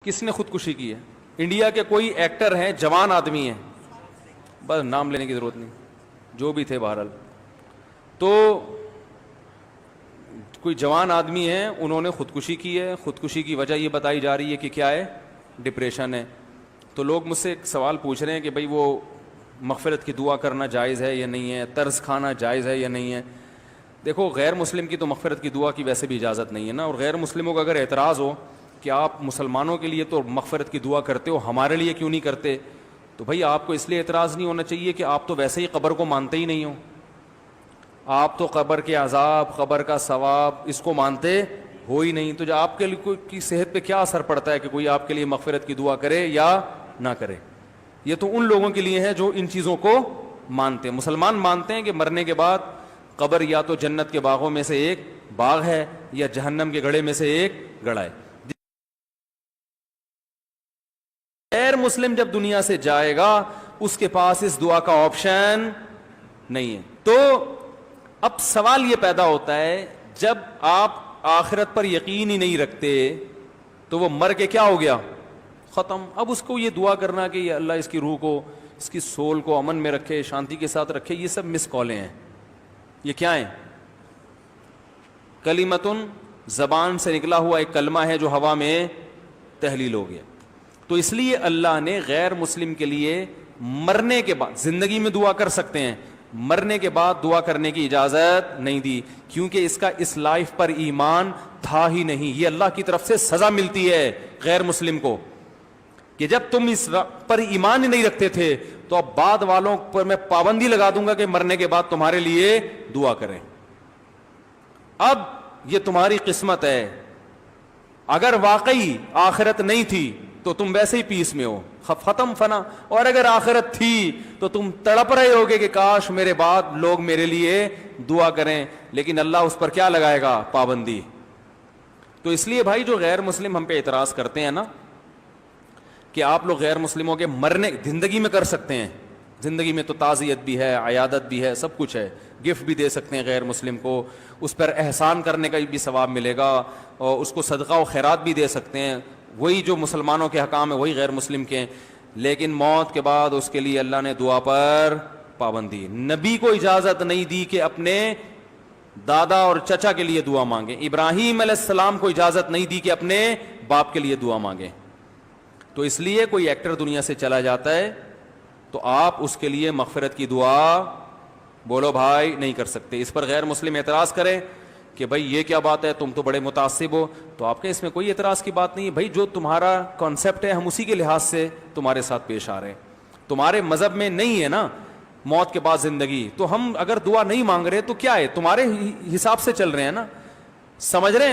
کس نے خودکشی کی ہے؟ انڈیا کے کوئی ایکٹر ہیں، جوان آدمی ہیں، بس نام لینے کی ضرورت نہیں، جو بھی تھے بہرحال، تو کوئی جوان آدمی ہیں، انہوں نے خودکشی کی ہے. خودکشی کی وجہ یہ بتائی جا رہی ہے کہ کیا ہے؟ ڈپریشن ہے. تو لوگ مجھ سے ایک سوال پوچھ رہے ہیں کہ بھئی وہ مغفرت کی دعا کرنا جائز ہے یا نہیں ہے، طرز کھانا جائز ہے یا نہیں ہے. دیکھو، غیر مسلم کی تو مغفرت کی دعا کی ویسے بھی اجازت نہیں ہے نا، اور غیر مسلموں کا اگر اعتراض ہو کہ آپ مسلمانوں کے لیے تو مغفرت کی دعا کرتے ہو، ہمارے لیے کیوں نہیں کرتے، تو بھئی آپ کو اس لیے اعتراض نہیں ہونا چاہیے کہ آپ تو ویسے ہی قبر کو مانتے ہی نہیں ہو. آپ تو قبر کے عذاب، قبر کا ثواب، اس کو مانتے ہو ہی نہیں. تو جو آپ کے لیے کوئی کی صحت پہ کیا اثر پڑتا ہے کہ کوئی آپ کے لیے مغفرت کی دعا کرے یا نہ کرے؟ یہ تو ان لوگوں کے لیے ہے جو ان چیزوں کو مانتے ہیں. مسلمان مانتے ہیں کہ مرنے کے بعد قبر یا تو جنت کے باغوں میں سے ایک باغ ہے یا جہنم کے گڑھے میں سے ایک گڑھا ہے. غیر مسلم جب دنیا سے جائے گا اس کے پاس اس دعا کا آپشن نہیں ہے. تو اب سوال یہ پیدا ہوتا ہے، جب آپ آخرت پر یقین ہی نہیں رکھتے تو وہ مر کے کیا ہو گیا؟ ختم. اب اس کو یہ دعا کرنا کہ یہ اللہ اس کی روح کو، اس کی سول کو امن میں رکھے، شانتی کے ساتھ رکھے، یہ سب مس کالیں ہیں. یہ کیا ہیں؟ کلمتن، زبان سے نکلا ہوا ایک کلمہ ہے جو ہوا میں تحلیل ہو گیا. تو اس لیے اللہ نے غیر مسلم کے لیے مرنے کے بعد، زندگی میں دعا کر سکتے ہیں، مرنے کے بعد دعا کرنے کی اجازت نہیں دی، کیونکہ اس کا اس لائف پر ایمان تھا ہی نہیں. یہ اللہ کی طرف سے سزا ملتی ہے غیر مسلم کو کہ جب تم اس پر ایمان ہی نہیں رکھتے تھے تو اب بعد والوں پر میں پابندی لگا دوں گا کہ مرنے کے بعد تمہارے لیے دعا کریں. اب یہ تمہاری قسمت ہے. اگر واقعی آخرت نہیں تھی تو تم ویسے ہی پیس میں ہو، ختم فنا. اور اگر آخرت تھی تو تم تڑپ رہے ہوگے کہ کاش میرے بعد لوگ میرے لیے دعا کریں، لیکن اللہ اس پر کیا لگائے گا؟ پابندی. تو اس لیے بھائی جو غیر مسلم ہم پہ اعتراض کرتے ہیں نا کہ آپ لوگ غیر مسلموں کے مرنے زندگی میں کر سکتے ہیں، زندگی میں تو تعزیت بھی ہے، عیادت بھی ہے، سب کچھ ہے، گفٹ بھی دے سکتے ہیں غیر مسلم کو، اس پر احسان کرنے کا بھی ثواب ملے گا، اور اس کو صدقہ و خیرات بھی دے سکتے ہیں، وہی جو مسلمانوں کے حکام ہیں وہی غیر مسلم کے ہیں. لیکن موت کے بعد اس کے لیے اللہ نے دعا پر پابندی. نبی کو اجازت نہیں دی کہ اپنے دادا اور چچا کے لیے دعا مانگے. ابراہیم علیہ السلام کو اجازت نہیں دی کہ اپنے باپ کے لیے دعا مانگے. تو اس لیے کوئی ایکٹر دنیا سے چلا جاتا ہے تو آپ اس کے لیے مغفرت کی دعا بولو بھائی نہیں کر سکتے. اس پر غیر مسلم اعتراض کرے کہ بھائی یہ کیا بات ہے، تم تو بڑے متعصب ہو، تو آپ کے اس میں کوئی اعتراض کی بات نہیں ہے. بھائی جو تمہارا کانسیپٹ ہے ہم اسی کے لحاظ سے تمہارے ساتھ پیش آ رہے ہیں. تمہارے مذہب میں نہیں ہے نا موت کے بعد زندگی، تو ہم اگر دعا نہیں مانگ رہے تو کیا ہے؟ تمہارے حساب سے چل رہے ہیں نا، سمجھ رہے ہیں؟